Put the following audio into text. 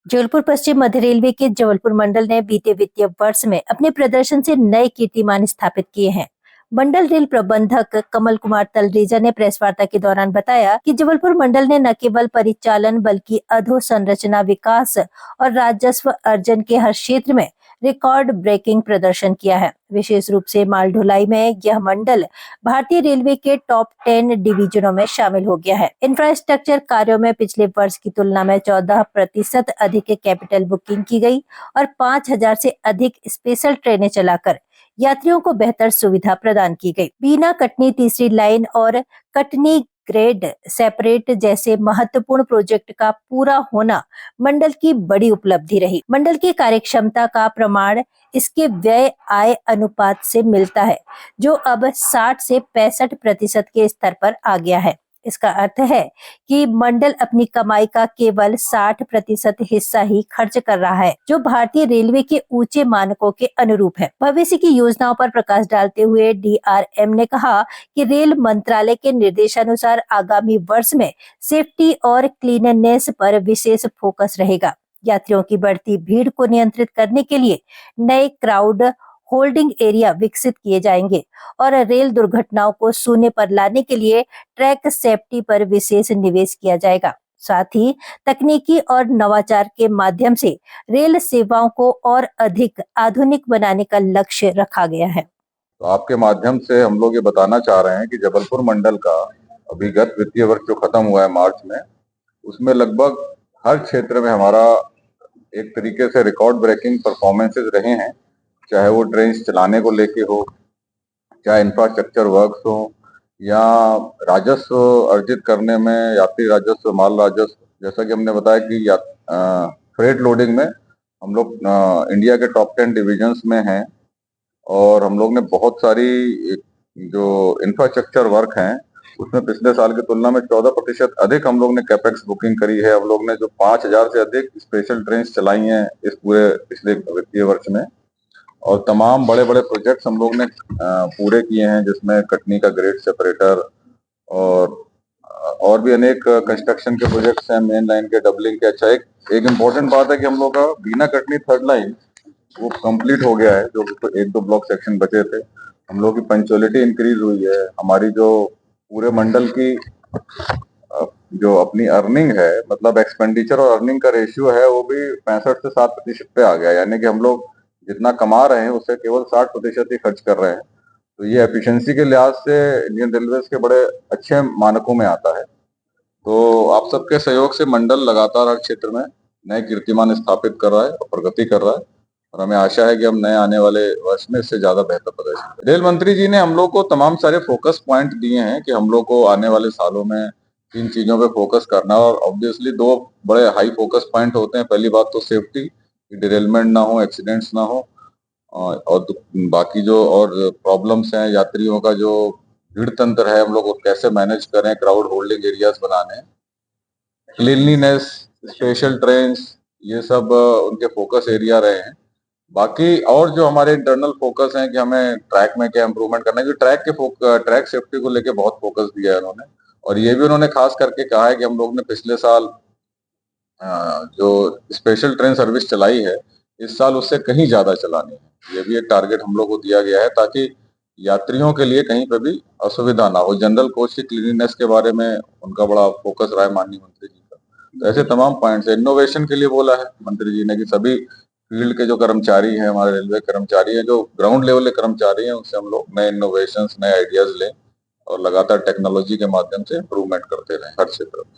जबलपुर पश्चिम मध्य railway के जबलपुर मंडल ने बीते वित्तीय वर्ष में अपने प्रदर्शन से नए कीर्तिमान स्थापित किए हैं। मंडल रेल प्रबंधक कमल कुमार तलरेजा ने प्रेस वार्ता के दौरान बताया कि जबलपुर मंडल ने न केवल परिचालन बल्कि अधोसंरचना विकास और राजस्व अर्जन के हर क्षेत्र में रिकॉर्ड ब्रेकिंग प्रदर्शन किया है। विशेष रूप से माल ढुलाई में यह मंडल भारतीय रेलवे के टॉप 10 डिवीजनों में शामिल हो गया है। इंफ्रास्ट्रक्चर कार्यों में पिछले वर्ष की तुलना में 14% अधिक कैपिटल बुकिंग की गई और 5,000 से अधिक स्पेशल ट्रेनें चलाकर यात्रियों को बेहतर सुविधा प्रदान की गई। बीना कटनी तीसरी लाइन और कटनी ग्रेड सेपरेट जैसे महत्वपूर्ण प्रोजेक्ट का पूरा होना मंडल की बड़ी उपलब्धि रही। मंडल की कार्यक्षमता का प्रमाण इसके व्यय आय अनुपात से मिलता है, जो अब 60 से 65% के स्तर पर आ गया है। इसका अर्थ है कि मंडल अपनी कमाई का केवल 60% हिस्सा ही खर्च कर रहा है, जो भारतीय रेलवे के ऊंचे मानकों के अनुरूप है। भविष्य की योजनाओं पर प्रकाश डालते हुए DRM ने कहा कि रेल मंत्रालय के निर्देशानुसार आगामी वर्ष में सेफ्टी और क्लीननेस पर विशेष फोकस रहेगा। यात्रियों की बढ़ती भीड़ को नियंत्रित करने के लिए नए क्राउड होल्डिंग एरिया विकसित किए जाएंगे और रेल दुर्घटनाओं को शून्य पर लाने के लिए ट्रैक सेफ्टी पर विशेष निवेश किया जाएगा। साथ ही तकनीकी और नवाचार के माध्यम से रेल सेवाओं को और अधिक आधुनिक बनाने का लक्ष्य रखा गया है। तो आपके माध्यम से हम लोग ये बताना चाह रहे हैं कि जबलपुर मंडल का अभिगत वित्तीय वर्ष जो खत्म हुआ है मार्च में, उसमें लगभग हर क्षेत्र में हमारा एक तरीके से रिकॉर्ड ब्रेकिंग परफॉर्मेंसेस रहे हैं। चाहे वो ट्रेन चलाने को लेके हो, चाहे इंफ्रास्ट्रक्चर वर्क्स हो, या राजस्व अर्जित करने में, यात्री राजस्व, माल राजस्व। जैसा कि हमने बताया कि फ्रेट लोडिंग में हम लोग इंडिया के टॉप 10 डिविजन्स में हैं, और हम लोग ने बहुत सारी जो इंफ्रास्ट्रक्चर वर्क हैं उसमें पिछले साल की तुलना में 14% अधिक हम लोग ने कैपेक्स बुकिंग करी है। हम लोग ने जो 5,000 से अधिक स्पेशल ट्रेन चलाई हैं इस पूरे पिछले वित्तीय वर्ष में, और तमाम बड़े बड़े प्रोजेक्ट्स हम लोग ने पूरे किए हैं, जिसमें कटनी का ग्रेड सेपरेटर और भी अनेक कंस्ट्रक्शन के प्रोजेक्ट्स हैं, मेन लाइन के डबलिंग के। अच्छा, एक इम्पोर्टेंट बात है कि हम लोग का बीना कटनी थर्ड लाइन वो कंप्लीट हो गया है, जो तो 1-2 ब्लॉक सेक्शन बचे थे। हम लोग की पंक्चुअलिटी इंक्रीज हुई है। हमारी जो पूरे मंडल की जो अपनी अर्निंग है, मतलब एक्सपेंडिचर और अर्निंग का रेशियो है, वो भी 65 से 7% पे आ गया। यानी कि हम लोग जितना कमा रहे हैं उससे केवल 60% ही खर्च कर रहे हैं। तो ये एफिशिएंसी के लिहाज से इंडियन रेलवेज के बड़े अच्छे मानकों में आता है। तो आप सबके सहयोग से मंडल लगातार हर क्षेत्र में नए कीर्तिमान स्थापित कर रहा है और प्रगति कर रहा है, और हमें आशा है कि हम नए आने वाले वर्ष में इससे ज्यादा बेहतर प्रदर्शन करें। रेल मंत्री जी ने हम लोग को तमाम सारे फोकस पॉइंट दिए हैं कि हम लोग को आने वाले सालों में 3 चीजों पे फोकस करना है, और ऑब्वियसली 2 बड़े हाई फोकस पॉइंट होते हैं। पहली बात तो सेफ्टी, डिरेलमेंट ना हो, एक्सीडेंट्स ना हो, और बाकी जो और प्रॉब्लम्स हैं, यात्रियों का जो भीड़ तंत्र है, हम लोग कैसे मैनेज करें, क्राउड होल्डिंग एरियाज बनाने, क्लीनलीनेस, स्पेशल ट्रेन्स, ये सब उनके फोकस एरिया रहे हैं। बाकी और जो हमारे इंटरनल फोकस हैं कि हमें ट्रैक में क्या इम्प्रूवमेंट करना है, कि ट्रैक सेफ्टी को लेके बहुत फोकस दिया है उन्होंने, और ये भी उन्होंने खास करके कहा है कि हम लोग ने पिछले साल जो स्पेशल ट्रेन सर्विस चलाई है, इस साल उससे कहीं ज्यादा चलानी है। ये भी एक टारगेट हम लोग को दिया गया है, ताकि यात्रियों के लिए कहीं पे भी असुविधा ना हो। जनरल कोच की क्लीनिनेस के बारे में उनका बड़ा फोकस रहा है माननीय मंत्री जी का। तो ऐसे तमाम पॉइंट्स है। इनोवेशन के लिए बोला है मंत्री जी ने कि सभी फील्ड के जो कर्मचारी हैं, हमारे रेलवे कर्मचारी हैं, जो ग्राउंड लेवल के कर्मचारी हैं, उनसे हम लोग नए इनोवेशन, नए आइडियाज लें और लगातार टेक्नोलॉजी के माध्यम से इम्प्रूवमेंट करते रहें हर क्षेत्र में।